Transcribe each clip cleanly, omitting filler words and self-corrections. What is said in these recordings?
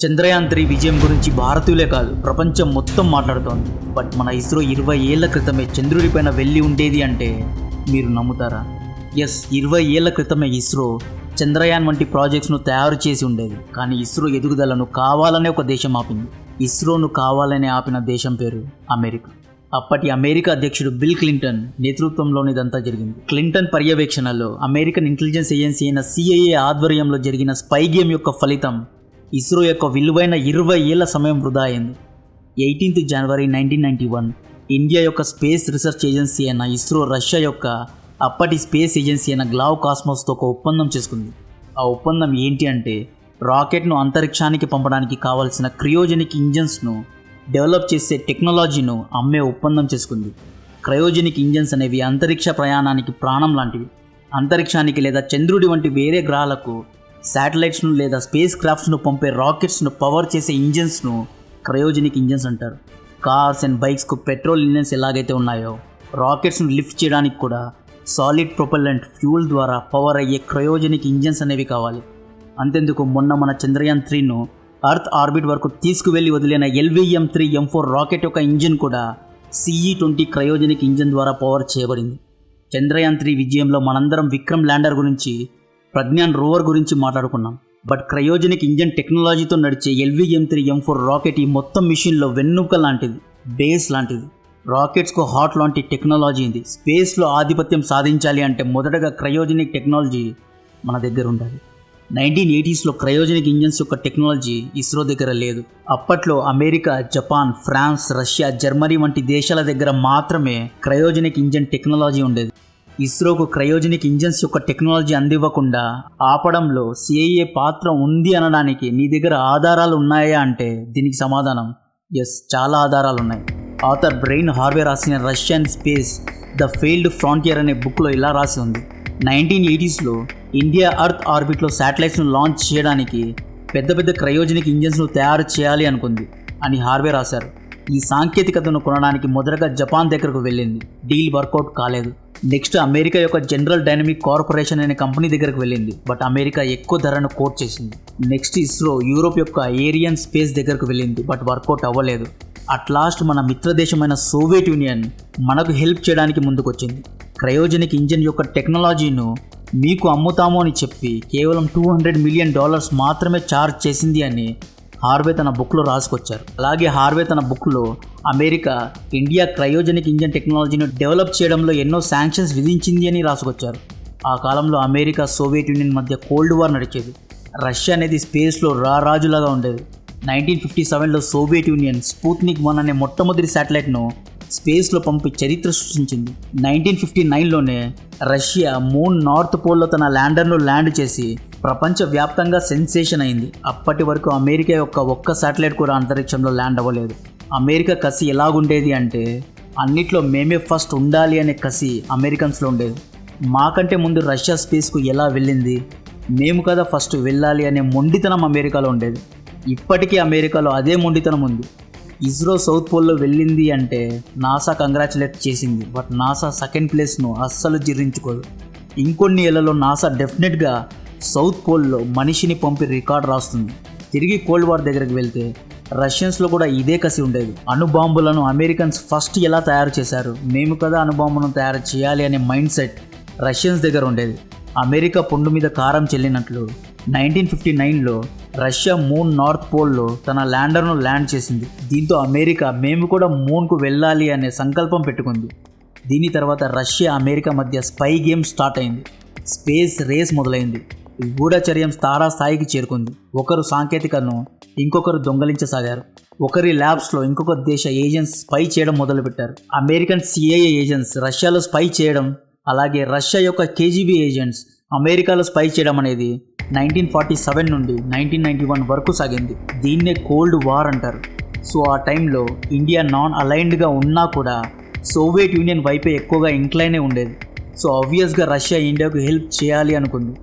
చంద్రయాన్-3 విజయం గురించి భారతీయులే కాదు ప్రపంచం మొత్తం మాట్లాడుతోంది. బట్ మన ఇస్రో 20 ఏళ్ల క్రితమే చంద్రుడిపైన వెళ్ళి ఉండేది అంటే మీరు నమ్ముతారా? ఎస్, 20 ఏళ్ల క్రితమే ఇస్రో చంద్రయాన్ వంటి ప్రాజెక్ట్స్ను తయారు చేసి ఉండేది. కానీ ఇస్రో ఎదుగుదలను కావాలనే ఒక దేశం ఆపింది. ఇస్రోను కావాలని ఆపిన దేశం పేరు అమెరికా. అప్పటి అమెరికా అధ్యక్షుడు బిల్ క్లింటన్ నేతృత్వంలోనే ఇదంతా జరిగింది. క్లింటన్ పర్యవేక్షణలో అమెరికన్ ఇంటెలిజెన్స్ ఏజెన్సీ అయిన CIA ఆధ్వర్యంలో జరిగిన స్పై గేమ్ యొక్క ఫలితం ఇస్రో యొక్క విలువైన 20 ఏళ్ల సమయం వృధా అయింది. 18th జనవరి 1991 ఇండియా యొక్క స్పేస్ రీసెర్చ్ ఏజెన్సీ అయిన ఇస్రో రష్యా యొక్క అప్పటి స్పేస్ ఏజెన్సీ అయిన గ్లావ్ కాస్మోస్తో ఒక ఒప్పందం చేసుకుంది. ఆ ఒప్పందం ఏంటి అంటే రాకెట్ను అంతరిక్షానికి పంపడానికి కావాల్సిన క్రయోజెనిక్ ఇంజన్స్ను డెవలప్ చేసే టెక్నాలజీను అమ్మే ఒప్పందం చేసుకుంది. క్రయోజెనిక్ ఇంజన్స్ అనేవి అంతరిక్ష ప్రయాణానికి ప్రాణం లాంటివి. అంతరిక్షానికి లేదా చంద్రుడి వంటి వేరే గ్రహాలకు శాటిలైట్స్ను లేదా స్పేస్ క్రాఫ్ట్స్ను పంపే రాకెట్స్ను పవర్ చేసే ఇంజన్స్ను క్రయోజెనిక్ ఇంజన్స్ అంటారు. కార్స్ అండ్ బైక్స్కు పెట్రోల్ ఇంజన్స్ ఎలాగైతే ఉన్నాయో రాకెట్స్ను లిఫ్ట్ చేయడానికి కూడా సాలిడ్ ప్రొపెల్లెంట్ ఫ్యూల్ ద్వారా పవర్ అయ్యే క్రయోజెనిక్ ఇంజన్స్ అనేవి కావాలి. అంతెందుకు మొన్న మన చంద్రయాన్-3ను అర్త్ ఆర్బిట్ వరకు తీసుకువెళ్ళి వదిలిన LVM-3M4 రాకెట్ యొక్క ఇంజిన్ కూడా CE-20 క్రయోజెనిక్ ఇంజిన్ ద్వారా పవర్ చేయబడింది. చంద్రయాన్-3 విజయంలో మనందరం విక్రమ్ ల్యాండర్ గురించి, ప్రజ్ఞాన్ రోవర్ గురించి మాట్లాడుకున్నాం. బట్ క్రయోజెనిక్ ఇంజన్ టెక్నాలజీతో నడిచే LVM-3M4 రాకెట్ ఈ మొత్తం మిషన్లో వెన్నుక లాంటిది, బేస్ లాంటిది. రాకెట్స్కు హాట్ లాంటి టెక్నాలజీ ఉంది. స్పేస్లో ఆధిపత్యం సాధించాలి అంటే మొదటగా క్రయోజెనిక్ టెక్నాలజీ మన దగ్గర ఉండాలి. 1980sలో క్రయోజెనిక్ ఇంజన్స్ యొక్క టెక్నాలజీ ఇస్రో దగ్గర లేదు. అప్పట్లో America, Japan, France, Russia, Germany వంటి దేశాల దగ్గర మాత్రమే క్రయోజెనిక్ ఇంజన్ టెక్నాలజీ ఉండేది. ఇస్రోకు క్రయోజెనిక్ ఇంజన్స్ యొక్క టెక్నాలజీ అందివ్వకుండా ఆపడంలో CIA పాత్ర ఉంది అనడానికి నీ దగ్గర ఆధారాలు ఉన్నాయా అంటే దీనికి సమాధానం ఎస్, చాలా ఆధారాలు ఉన్నాయి. ఆథర్ బ్రెయిన్ హార్వే రాసిన Russian space the failed frontier అనే బుక్లో ఇలా రాసి ఉంది. 1980sలో ఇండియా అర్త్ ఆర్బిట్లో శాటిలైట్స్ను లాంచ్ చేయడానికి పెద్ద పెద్ద క్రయోజెనిక్ ఇంజన్స్ను తయారు చేయాలి అనుకుంది అని హార్వే రాశారు. ఈ సాంకేతికతను కొనడానికి మొదటగా జపాన్ దగ్గరకు వెళ్ళింది. డీల్ వర్కౌట్ కాలేదు. నెక్స్ట్ అమెరికా యొక్క జనరల్ డైనమిక్ కార్పొరేషన్ అనే కంపెనీ దగ్గరకు వెళ్ళింది. బట్ అమెరికా ఎక్కువ ధరను కోట్ చేసింది. నెక్స్ట్ ఇస్రో యూరోప్ యొక్క ఏరియన్ స్పేస్ దగ్గరకు వెళ్ళింది. బట్ వర్కౌట్ అవ్వలేదు. అట్ లాస్ట్ మన మిత్రదేశమైన సోవియట్ యూనియన్ మనకు హెల్ప్ చేయడానికి ముందుకొచ్చింది. క్రయోజెనిక్ ఇంజిన్ యొక్క టెక్నాలజీను మీకు అమ్ముతాము అని చెప్పి కేవలం $200 మిలియన్ మాత్రమే ఛార్జ్ చేసింది అని హార్వే తన బుక్లో రాసుకొచ్చారు. అలాగే హార్వే తన బుక్లో అమెరికా ఇండియా క్రయోజెనిక్ ఇంజన్ టెక్నాలజీని డెవలప్ చేయడంలో ఎన్నో శాంక్షన్స్ విధించింది అని రాసుకొచ్చారు. ఆ కాలంలో అమెరికా, సోవియట్ యూనియన్ మధ్య కోల్డ్ వార్ నడిచేది. రష్యా అనేది స్పేస్లో రారాజులాగా ఉండేది. 1957లో సోవియట్ యూనియన్ స్పుత్నిక్ 1 అనే మొట్టమొదటి శాటిలైట్ను స్పేస్లో పంపి చరిత్ర సృష్టించింది. 1959లోనే రష్యా మూన్ నార్త్ పోల్లో తన ల్యాండర్ను ల్యాండ్ చేసి ప్రపంచవ్యాప్తంగా సెన్సేషన్ అయింది. అప్పటి వరకు అమెరికా యొక్క ఒక్క శాటిలైట్ కూడా అంతరిక్షంలో ల్యాండ్ అవ్వలేదు. అమెరికా కసి ఎలాగుండేది అంటే అన్నిట్లో మేమే ఫస్ట్ ఉండాలి అనే కసి అమెరికన్స్లో ఉండేది. మాకంటే ముందు రష్యా స్పేస్కు ఎలా వెళ్ళింది, మేము కదా ఫస్ట్ వెళ్ళాలి అనే మొండితనం అమెరికాలో ఉండేది. ఇప్పటికీ అమెరికాలో అదే మొండితనం ఉంది. ఇస్రో సౌత్ పోల్లో వెళ్ళింది అంటే నాసా కంగ్రాచులేట్ చేసింది. బట్ నాసా సెకండ్ ప్లేస్ను అస్సలు జీర్ణించుకోదు. ఇంకొన్ని ఏళ్లలో నాసా డెఫినెట్గా సౌత్ పోల్లో మనిషిని పంపి రికార్డ్ రాస్తుంది. తిరిగి కోల్డ్ వార్ దగ్గరికి వెళ్తే రష్యన్స్లో కూడా ఇదే కసి ఉండేది. అణుబాంబులను అమెరికన్స్ ఫస్ట్ ఎలా తయారు చేశారు, మేము కదా అణుబాంబులను తయారు చేయాలి అనే మైండ్ సెట్ రష్యన్స్ దగ్గర ఉండేది. అమెరికా పొండు మీద కారం చెల్లినట్లు 1959లో రష్యా మూన్ నార్త్ పోల్లో తన ల్యాండర్ను ల్యాండ్ చేసింది. దీంతో అమెరికా మేము కూడా మూన్కు వెళ్ళాలి అనే సంకల్పం పెట్టుకుంది. దీని తర్వాత రష్యా, అమెరికా మధ్య స్పై గేమ్ స్టార్ట్ అయింది. స్పేస్ రేస్ మొదలైంది. గూఢచర్యం తారాస్థాయికి చేరుకుంది. ఒకరు సాంకేతికను ఇంకొకరు దొంగలించసాగారు. ఒకరి ల్యాబ్స్లో ఇంకొక దేశ ఏజెంట్స్ స్పై చేయడం మొదలుపెట్టారు. అమెరికన్ CIA ఏజెంట్స్ రష్యాలో స్పై చేయడం, అలాగే రష్యా యొక్క KGB ఏజెంట్స్ అమెరికాలో స్పై చేయడం అనేది 1947 నుండి 1991 వరకు సాగింది. దీన్నే కోల్డ్ వార్ అంటారు. సో ఆ టైంలో ఇండియా నాన్ అలైన్డ్గా ఉన్నా కూడా సోవియట్ యూనియన్ వైపే ఎక్కువగా ఇంక్లైనే ఉండేది. సో ఆబ్వియస్గా రష్యా ఇండియాకు హెల్ప్ చేయాలి అనుకుంది.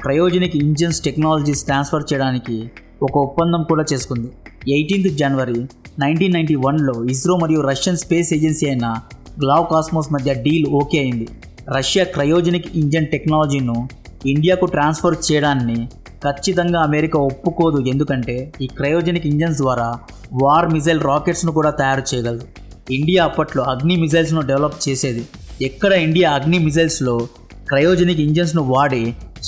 క్రయోజెనిక్ ఇంజిన్స్ టెక్నాలజీస్ ట్రాన్స్ఫర్ చేయడానికి ఒక ఒప్పందం కూడా చేసుకుంది. 18th జనవరి 1991లో ఇస్రో మరియు రష్యన్ స్పేస్ ఏజెన్సీ అయిన గ్లావ్ కాస్మోస్ మధ్య డీల్ ఓకే అయింది. రష్యా క్రయోజెనిక్ ఇంజన్ టెక్నాలజీను ఇండియాకు ట్రాన్స్ఫర్ చేయడాన్ని ఖచ్చితంగా అమెరికా ఒప్పుకోదు. ఎందుకంటే ఈ క్రయోజెనిక్ ఇంజన్స్ ద్వారా వార్ మిజైల్ రాకెట్స్ను కూడా తయారు చేయగలదు. ఇండియా అప్పట్లో అగ్ని మిజైల్స్ను డెవలప్ చేసేది. ఎక్కడ ఇండియా అగ్ని మిజైల్స్లో క్రయోజెనిక్ ఇంజన్స్ను వాడి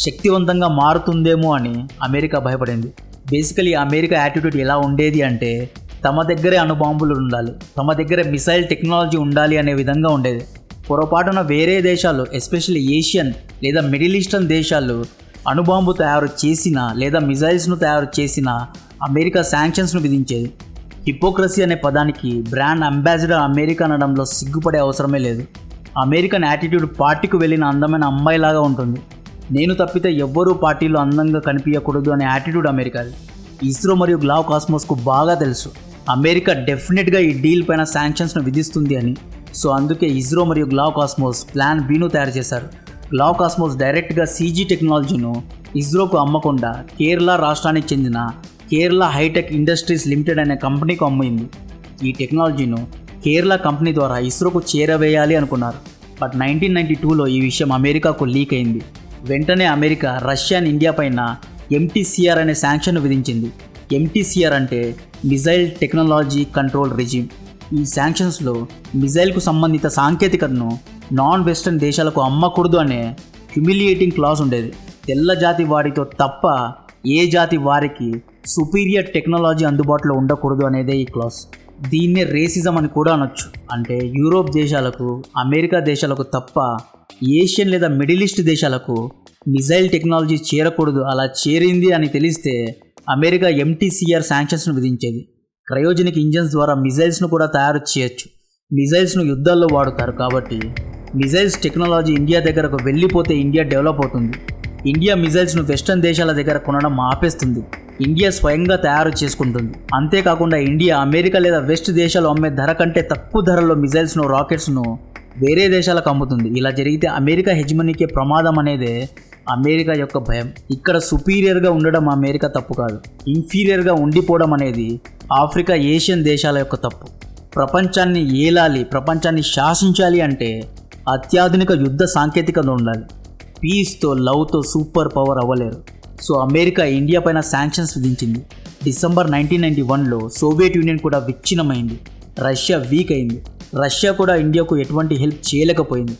శక్తివంతంగా మారుతుందేమో అని అమెరికా భయపడింది. బేసికలీ అమెరికా యాటిట్యూడ్ ఎలా ఉండేది అంటే తమ దగ్గరే అణుబాంబులు ఉండాలి, తమ దగ్గరే మిసైల్ టెక్నాలజీ ఉండాలి అనే విధంగా ఉండేది. పొరపాటున వేరే దేశాలు ఎస్పెషల్లీ ఏషియన్ లేదా మిడిల్ ఈస్టర్న్ దేశాలు అణుబాంబు తయారు చేసినా లేదా మిజైల్స్ను తయారు చేసినా అమెరికా శాంక్షన్స్ను విధించేది. హిపోక్రసీ అనే పదానికి బ్రాండ్ అంబాసిడర్ అమెరికా అనడంలో సిగ్గుపడే అవసరమే లేదు. అమెరికన్ యాటిట్యూడ్ పార్టీకి వెళ్ళిన అందమైన అమ్మాయిలాగా ఉంటుంది. నేను తప్పితే ఎవ్వరూ పార్టీలో అందంగా కనిపించకూడదు అనే యాటిట్యూడ్ అమెరికాది. ఇస్రో మరియు గ్లావ్ కాస్మోస్కు బాగా తెలుసు అమెరికా డెఫినెట్గా ఈ డీల్ పైన శాంక్షన్స్ను విధిస్తుంది అని. సో అందుకే ఇస్రో మరియు గ్లావ్ కాస్మోస్ ప్లాన్ బిను తయారు చేశారు. గ్లావ్ కాస్మోస్ డైరెక్ట్గా సీజీ టెక్నాలజీను ఇస్రోకు అమ్మకుండా కేరళ రాష్ట్రానికి చెందిన కేరళ హైటెక్ ఇండస్ట్రీస్ లిమిటెడ్ అనే కంపెనీకి అమ్మింది. ఈ టెక్నాలజీను కేరళ కంపెనీ ద్వారా ఇస్రోకు చేరవేయాలి అనుకున్నారు. బట్ 1992లో ఈ విషయం అమెరికాకు లీక్ అయింది. వెంటనే అమెరికా రష్యా అండ్ ఇండియా పైన ఎంటీసీఆర్ అనే శాంక్షన్ విధించింది. ఎంటీసీఆర్ అంటే మిజైల్ టెక్నాలజీ కంట్రోల్ రెజిమ్. ఈ శాంక్షన్స్లో మిజైల్కు సంబంధిత సాంకేతికతను నాన్ వెస్టర్న్ దేశాలకు అమ్మకూడదు అనే హ్యూమిలియేటింగ్ క్లాజ్ ఉండేది. తెల్ల జాతి వారితో తప్ప ఏ జాతి వారికి సుపీరియర్ టెక్నాలజీ అందుబాటులో ఉండకూడదు అనేదే ఈ క్లాజ్. దీన్నే రేసిజం అని కూడా అనొచ్చు. అంటే యూరోప్ దేశాలకు, అమెరికా దేశాలకు తప్ప ఏషియన్ లేదా మిడిల్ ఈస్ట్ దేశాలకు మిజైల్ టెక్నాలజీ చేరకూడదు. అలా చేరింది అని తెలిస్తే అమెరికా ఎంటీసీఆర్ శాంక్షన్స్ను విధించేది. క్రయోజెనిక్ ఇంజన్స్ ద్వారా మిజైల్స్ను కూడా తయారు చేయొచ్చు. మిజైల్స్ను యుద్ధాల్లో వాడుతారు కాబట్టి మిజైల్స్ టెక్నాలజీ ఇండియా దగ్గరకు వెళ్ళిపోతే ఇండియా డెవలప్ అవుతుంది. ఇండియా మిజైల్స్ను వెస్టర్న్ దేశాల దగ్గర కొనడం ఆపేస్తుంది. ఇండియా స్వయంగా తయారు చేసుకుంటుంది. అంతేకాకుండా ఇండియా అమెరికా లేదా వెస్ట్ దేశాలు అమ్మే ధర కంటే తక్కువ ధరలో మిజైల్స్ను, రాకెట్స్ను వేరే దేశాలకు అమ్ముతుంది. ఇలా జరిగితే అమెరికా హెజిమనీకే ప్రమాదం అనేదే అమెరికా యొక్క భయం. ఇక్కడ సుపీరియర్గా ఉండడం అమెరికా తప్పు కాదు, ఇన్ఫీరియర్గా ఉండిపోవడం అనేది ఆఫ్రికా, ఏషియన్ దేశాల యొక్క తప్పు. ప్రపంచాన్ని ఏలాలి, ప్రపంచాన్ని శాసించాలి అంటే అత్యాధునిక యుద్ధ సాంకేతికత ఉండాలి. పీస్తో, లవ్తో సూపర్ పవర్ అవ్వలేరు. సో అమెరికా ఇండియా పైన శాంక్షన్స్ విధించింది. డిసెంబర్ 1991లో సోవియట్ యూనియన్ కూడా విచ్ఛిన్నమైంది. రష్యా వీక్ అయింది. రష్యా కూడా ఇండియాకు ఎటువంటి హెల్ప్ చేయలేకపోయింది.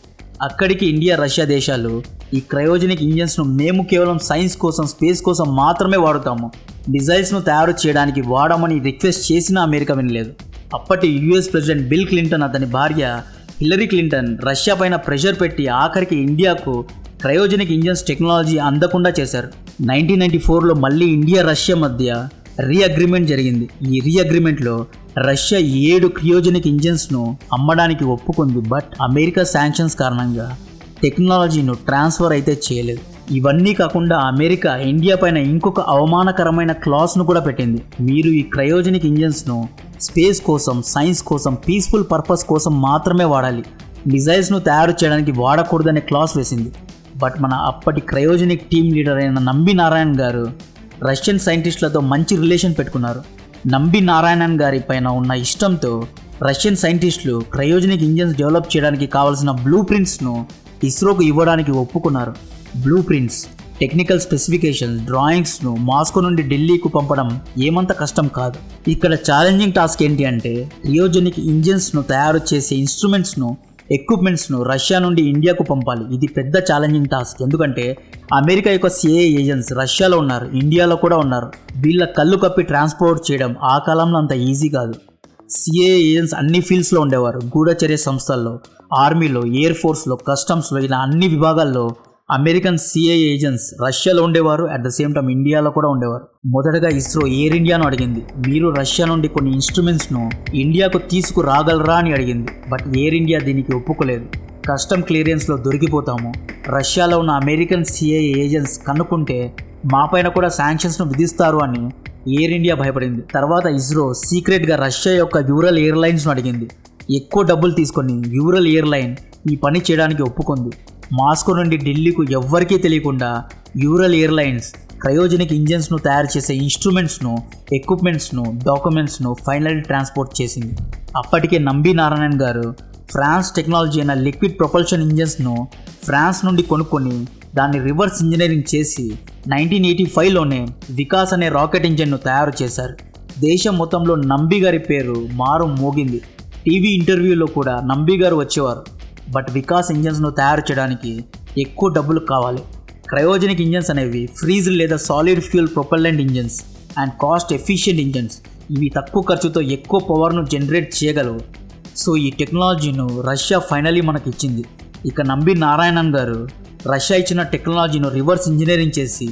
అక్కడికి ఇండియా, రష్యా దేశాలు ఈ క్రయోజెనిక్ ఇంజన్స్ను మేము కేవలం సైన్స్ కోసం, స్పేస్ కోసం మాత్రమే వాడుతాము, మిజైల్స్ను తయారు చేయడానికి వాడమని రిక్వెస్ట్ చేసినా అమెరికా వినలేదు. అప్పటి యుఎస్ ప్రెసిడెంట్ బిల్ క్లింటన్, అతని భార్య హిల్లరీ క్లింటన్ రష్యా పైన ప్రెషర్ పెట్టి ఆఖరికి ఇండియాకు క్రయోజెనిక్ ఇంజన్స్ టెక్నాలజీ అందకుండా చేశారు. 1994లో మళ్ళీ ఇండియా, రష్యా మధ్య రీఅగ్రిమెంట్ జరిగింది. ఈ రీఅగ్రిమెంట్లో రష్యా 7 క్రయోజెనిక్ ఇంజన్స్ను అమ్మడానికి ఒప్పుకుంది. బట్ అమెరికా శాంక్షన్స్ కారణంగా టెక్నాలజీను ట్రాన్స్ఫర్ అయితే చేయలేదు. ఇవన్నీ కాకుండా అమెరికా ఇండియా పైన ఇంకొక అవమానకరమైన క్లాస్ను కూడా పెట్టింది. మీరు ఈ క్రయోజెనిక్ ఇంజన్స్ను స్పేస్ కోసం, సైన్స్ కోసం, పీస్ఫుల్ పర్పస్ కోసం మాత్రమే వాడాలి, మిజైల్స్ను తయారు చేయడానికి వాడకూడదనే క్లాస్ వేసింది. బట్ మన అప్పటి క్రయోజెనిక్ టీమ్ లీడర్ అయిన నంబి నారాయణ్ గారు రష్యన్ సైంటిస్టులతో మంచి రిలేషన్ పెట్టుకున్నారు. నంబి నారాయణన్ గారి పైన ఉన్న ఇష్టంతో రష్యన్ సైంటిస్టులు క్రయోజెనిక్ ఇంజన్స్ డెవలప్ చేయడానికి కావాల్సిన బ్లూ ప్రింట్స్ను ఇస్రోకు ఇవ్వడానికి ఒప్పుకున్నారు. బ్లూ ప్రింట్స్, టెక్నికల్ స్పెసిఫికేషన్స్, డ్రాయింగ్స్ను మాస్కో నుండి ఢిల్లీకు పంపడం ఏమంత కష్టం కాదు. ఇక్కడ ఛాలెంజింగ్ టాస్క్ ఏంటి అంటే క్రయోజెనిక్ ఇంజన్స్ను తయారు చేసే ఇన్స్ట్రుమెంట్స్ను, ఎక్విప్మెంట్స్ను రష్యా నుండి ఇండియాకు పంపాలి. ఇది పెద్ద ఛాలెంజింగ్ టాస్క్. ఎందుకంటే అమెరికా యొక్క సిఐఏ ఏజెంట్స్ రష్యాలో ఉన్నారు, ఇండియాలో కూడా ఉన్నారు. వీళ్ళ కళ్ళు కప్పి ట్రాన్స్పోర్ట్ చేయడం ఆ కాలంలో అంత ఈజీ కాదు. సిఐఏ ఏజెంట్స్ అన్ని ఫీల్డ్స్లో ఉండేవారు. గూఢచర్య సంస్థల్లో, ఆర్మీలో, ఎయిర్ ఫోర్స్లో, కస్టమ్స్లో, ఇలా అన్ని విభాగాల్లో అమెరికన్ సిఐఏ ఏజెంట్స్ రష్యాలో ఉండేవారు. అట్ ద సేమ్ టైం ఇండియాలో కూడా ఉండేవారు. మొదటగా ఇస్రో ఎయిర్ ఇండియాను అడిగింది, మీరు రష్యా నుండి కొన్ని ఇన్స్ట్రుమెంట్స్ను ఇండియాకు తీసుకురాగలరా అని అడిగింది. బట్ ఎయిర్ ఇండియా దీనికి ఒప్పుకోలేదు. కస్టమ్ క్లియరెన్స్లో దొరికిపోతాము, రష్యాలో ఉన్న అమెరికన్ సిఐఏ ఏజెంట్స్ కనుక్కుంటే మా పైన కూడా శాంక్షన్స్ను విధిస్తారు అని ఎయిర్ ఇండియా భయపడింది. తర్వాత ఇస్రో సీక్రెట్గా రష్యా యొక్క యూరల్ ఎయిర్లైన్స్ను అడిగింది. ఎక్కువ డబ్బులు తీసుకొని యూరల్ ఎయిర్లైన్ ఈ పని చేయడానికి ఒప్పుకుంది. మాస్కో నుండి ఢిల్లీకు ఎవ్వరికీ తెలియకుండా యూరల్ ఎయిర్లైన్స్ క్రయోజెనిక్ ఇంజన్స్ను తయారు చేసే ఇన్స్ట్రుమెంట్స్ను, ఎక్విప్మెంట్స్ను, డాక్యుమెంట్స్ను ఫైనల్ ట్రాన్స్పోర్ట్ చేసింది. అప్పటికే నంబి నారాయణన్ గారు ఫ్రాన్స్ టెక్నాలజీ అయిన లిక్విడ్ ప్రొపల్షన్ ఇంజన్స్ను ఫ్రాన్స్ నుండి కొనుక్కొని దాన్ని రివర్స్ ఇంజనీరింగ్ చేసి 1985లోనే వికాస్ అనే రాకెట్ ఇంజిన్ను తయారు చేశారు. దేశం మొత్తంలో నంబి గారి పేరు మారు మోగింది. టీవీ ఇంటర్వ్యూలో కూడా నంబి గారు వచ్చేవారు. బట్ వికాస్ ఇంజన్స్ను తయారు చేయడానికి ఎక్కువ డబ్బులు కావాలి. క్రయోజెనిక్ ఇంజన్స్ అనేవి ఫ్రీజ్ లేదా solid fuel propellant engines and cost efficient engines. ఇవి తక్కువ ఖర్చుతో ఎక్కువ పవర్ను జనరేట్ చేయగలవు. సో ఈ టెక్నాలజీను రష్యా ఫైనలీ మనకి ఇచ్చింది. ఇక నంబి నారాయణన్ గారు రష్యా ఇచ్చిన టెక్నాలజీను రివర్స్ ఇంజనీరింగ్ చేసి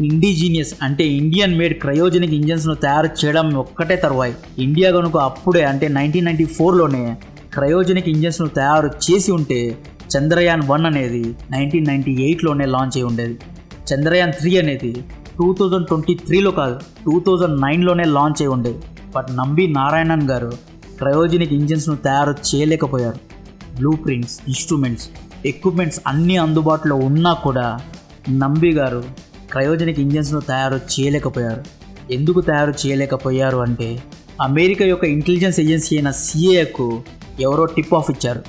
ఇండిజీనియస్ అంటే ఇండియన్ మేడ్ క్రయోజెనిక్ ఇంజన్స్ను తయారు చేయడం ఒక్కటే తరువాయి. ఇండియా కనుక అప్పుడే అంటే 1994లోనే క్రయోజెనిక్ ఇంజన్స్ను తయారు చేసి ఉంటే చంద్రయాన్ 1 అనేది 1998లోనే లాంచ్ అయి ఉండేది. చంద్రయాన్ 3 అనేది 2023లో కాదు 2009లోనే లాంచ్ అయి ఉండేది. బట్ నంబి నారాయణన్ గారు క్రయోజెనిక్ ఇంజన్స్ను తయారు చేయలేకపోయారు. బ్లూ ప్రింట్స్, ఇన్స్ట్రుమెంట్స్, ఎక్విప్మెంట్స్ అన్నీ అందుబాటులో ఉన్నా కూడా నంబి గారు క్రయోజెనిక్ ఇంజన్స్ను తయారు చేయలేకపోయారు. ఎందుకు తయారు చేయలేకపోయారు అంటే అమెరికా యొక్క ఇంటెలిజెన్స్ ఏజెన్సీ అయిన సిఏఏకు ఎవరో టిప్ ఆఫ్ ఇచ్చారు.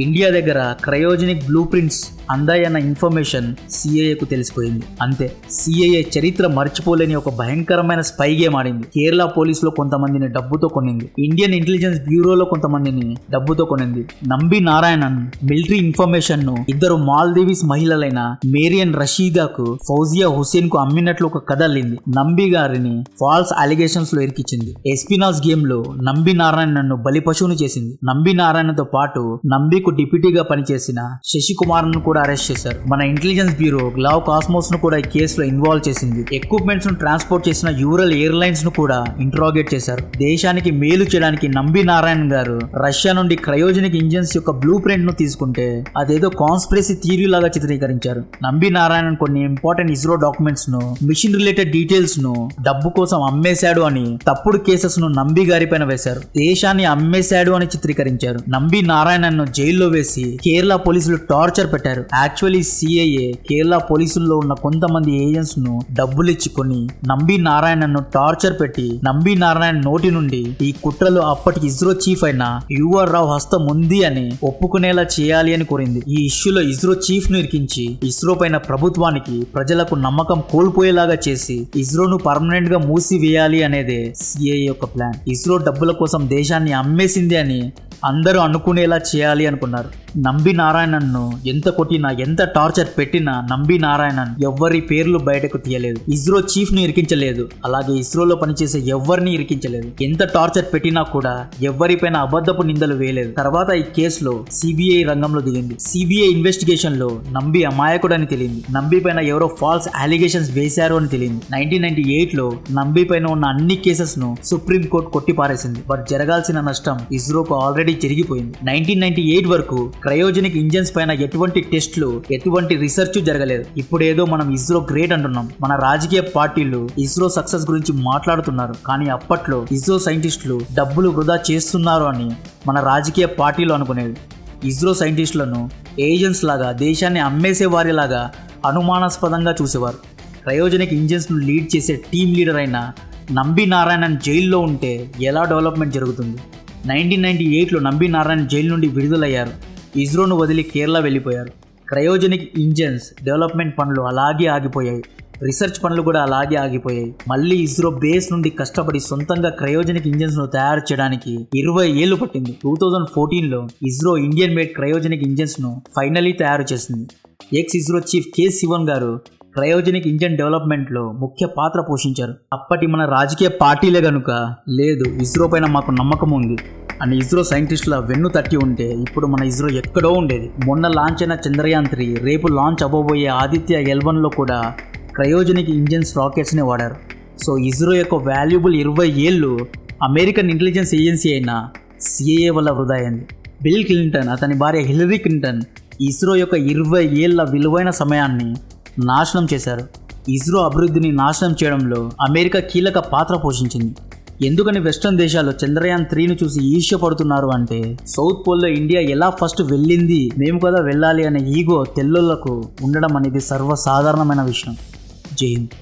ఇండియా దగ్గర క్రయోజెనిక్ బ్లూ ప్రింట్స్ అందాయన్న ఇన్ఫర్మేషన్ సిఐఏకు తెలిసిపోయింది. అంతే, సిఐఏ చరిత్ర మర్చిపోలేని ఒక భయంకరమైన స్పై గేమ్ ఆడింది. కేరళ పోలీసులో కొంతమందిని డబ్బుతో కొనింది. ఇండియన్ ఇంటెలిజెన్స్ బ్యూరోలో కొంతమందిని డబ్బుతో కొనింది. నంబి నారాయణన్ మిలిటరీ ఇన్ఫర్మేషన్ ను ఇద్దరు మాల్దీవ్స్ మహిళలైన మేరియన్ రషీదాకు, ఫౌజియా హుసేన్ కు అమ్మినట్లు ఒక కథ అల్లింది. నంబి గారిని ఫాల్స్ అలిగేషన్స్ లో ఇరికించింది. ఎస్పినాస్ గేమ్ లో నంబి నారాయణన్ ను బలి పశువును చేసింది. నంబి నారాయణతో పాటు నంబికు డిప్యూటీగా పనిచేసిన శశికుమార్ ను కూడా అరెస్ట్ చేశారు. మన ఇంటెలిజెన్స్ బ్యూరో గ్లావ్ కాస్మోస్ ను కూడా ఈ కేసులో ఇన్వాల్వ్ చేసింది. ఎక్విప్మెంట్స్ ను ట్రాన్స్పోర్ట్ చేసిన యూరల్ ఎయిర్లైన్స్ ను కూడా ఇంట్రాగేట్ చేశారు. దేశానికి మేలు చేయడానికి నంబి నారాయణ్ గారు రష్యా నుండి క్రయోజెనిక్ ఇంజన్స్ యొక్క బ్లూ ప్రింట్ ను తీసుకుంటే అదేదో కాన్స్పిరసీ థియరీ లాగా చిత్రీకరించారు. నంబి నారాయణన్ కొన్ని ఇంపార్టెంట్ ఇస్రో డాక్యుమెంట్స్ ను, మిషన్ రిలేటెడ్ డీటెయిల్స్ ను డబ్బు కోసం అమ్మేశాడు అని తప్పుడు కేసెస్ ను నంబి గారి పైన వేశారు. దేశాన్ని అమ్మేశాడు అని చిత్రీకరించారు. నంబి నారాయణన్ ను జైల్లో వేసి కేరళ పోలీసులు టార్చర్ పెట్టారు. యాక్చువల్లీ సిఐఏ కేరళ పోలీసుల్లో ఉన్న కొంతమంది ఏజెంట్స్ ను డబ్బులు ఇచ్చుకొని నంబి నారాయణన్ ను టార్చర్ పెట్టి నంబి నారాయణ్ నోటి నుండి ఈ కుట్రలో అప్పటి ఇస్రో చీఫ్ అయిన యుఆర్ రావు హస్తం ఉంది అని ఒప్పుకునేలా చేయాలి అని కోరింది. ఈ ఇష్యూలో ఇస్రో చీఫ్ ను ఇరికించి ఇస్రో పైన ప్రభుత్వానికి, ప్రజలకు నమ్మకం కోల్పోయేలాగా చేసి ఇస్రోను పర్మనెంట్ గా మూసివేయాలి అనేదే సిఐఏ యొక్క ప్లాన్. ఇస్రో డబ్బుల కోసం దేశాన్ని అమ్మేసింది అని అందరూ అనుకునేలా చేయాలి అనుకున్నారు. నంబి నారాయణన్ ను ఎంత కొట్టినా, ఎంత టార్చర్ పెట్టినా నంబి నారాయణన్ ఎవ్వరి పేర్లు బయటకు తీయలేదు. ఇస్రో చీఫ్ ను ఇరికించలేదు. అలాగే ఇస్రోలో పనిచేసే ఎవరిని ఇరికించలేదు. ఎంత టార్చర్ పెట్టినా కూడా ఎవ్వరిపైన అబద్ధపు నిందలు వేయలేదు. తర్వాత ఈ కేసులో సిబిఐ రంగంలో దిగింది. సిబిఐ ఇన్వెస్టిగేషన్ లో నంబి అమాయకుడు అని తెలియంది. నంబి పైన ఎవరో ఫాల్స్ అలిగేషన్స్ వేశారు అని తెలియంది. 1998లో నంబి పైన ఉన్న అన్ని కేసెస్ ను సుప్రీం కోర్టు కొట్టిపారేసింది. బట్ జరగాల్సిన నష్టం ఇస్రోకు ఆల్రెడీ జరిగిపోయింది. 1998 వరకు క్రయోజెనిక్ ఇంజన్స్ పైన ఎటువంటి టెస్ట్లు, ఎటువంటి రీసెర్చ్ జరగలేదు. ఇప్పుడు ఏదో మనం ఇస్రో గ్రేట్ అంటున్నాం. మన రాజకీయ పార్టీలు ఇస్రో సక్సెస్ గురించి మాట్లాడుతున్నారు. కానీ అప్పట్లో ఇస్రో సైంటిస్టులు డబ్బులు వృధా చేస్తున్నారు అని మన రాజకీయ పార్టీలు అనుకునేవి. ఇస్రో సైంటిస్టులను ఏజెంట్స్ లాగా, దేశాన్ని అమ్మేసే వారిలాగా అనుమానాస్పదంగా చూసేవారు. క్రయోజెనిక్ ఇంజన్స్ ను లీడ్ చేసే టీమ్ లీడర్ అయిన నంబి నారాయణన్ జైల్లో ఉంటే ఎలా డెవలప్మెంట్ జరుగుతుంది? 1998లో నంబి నారాయణ్ జైలు నుండి విడుదలయ్యారు. ఇస్రోను వదిలి కేరళ వెళ్ళిపోయారు. క్రయోజెనిక్ ఇంజన్స్ డెవలప్మెంట్ పనులు అలాగే ఆగిపోయాయి. రీసెర్చ్ పనులు కూడా అలాగే ఆగిపోయాయి. మళ్ళీ ఇస్రో బేస్ నుండి కష్టపడి సొంతంగా క్రయోజెనిక్ ఇంజన్స్ ను తయారు చేయడానికి 20 ఏళ్లు పట్టింది. 2014లో ISRO Indian made cryogenic engines ను ఫైనలీ తయారు చేసింది. Ex ISRO chief K Sivan గారు క్రయోజెనిక్ ఇంజన్ డెవలప్మెంట్లో ముఖ్య పాత్ర పోషించారు. అప్పటి మన రాజకీయ పార్టీలే గనుక లేదు ఇస్రో పైన మాకు నమ్మకం ఉంది అని ఇస్రో సైంటిస్టుల వెన్ను తట్టి ఉంటే ఇప్పుడు మన ఇస్రో ఎక్కడో ఉండేది. మొన్న లాంచ్ అయిన చంద్రయాన్ 3, రేపు లాంచ్ అవ్వబోయే ఆదిత్య L1లో కూడా క్రయోజెనిక్ ఇంజన్స్ రాకెట్స్నే వాడారు. సో ఇస్రో యొక్క వాల్యుబుల్ 20 ఏళ్ళు అమెరికన్ ఇంటెలిజెన్స్ ఏజెన్సీ అయిన సిఐఏ వల్ల వృధా అయింది. బిల్ క్లింటన్, అతని భార్య హిలరీ క్లింటన్ ఇస్రో యొక్క 20 ఏళ్ల విలువైన సమయాన్ని నాశనం చేశారు. ఇస్రో అభివృద్ధిని నాశనం చేయడంలో అమెరికా కీలక పాత్ర పోషించింది. ఎందుకని వెస్ట్రన్ దేశాలు చంద్రయాన్ 3ను చూసి ఈర్ష్యపడుతున్నారు అంటే సౌత్ పోల్లో ఇండియా ఎలా ఫస్ట్ వెళ్ళింది, మేము కదా వెళ్ళాలి అనే ఈగో తెల్లోళ్లకు ఉండడం అనేది సర్వసాధారణమైన విషయం. జై హింద్.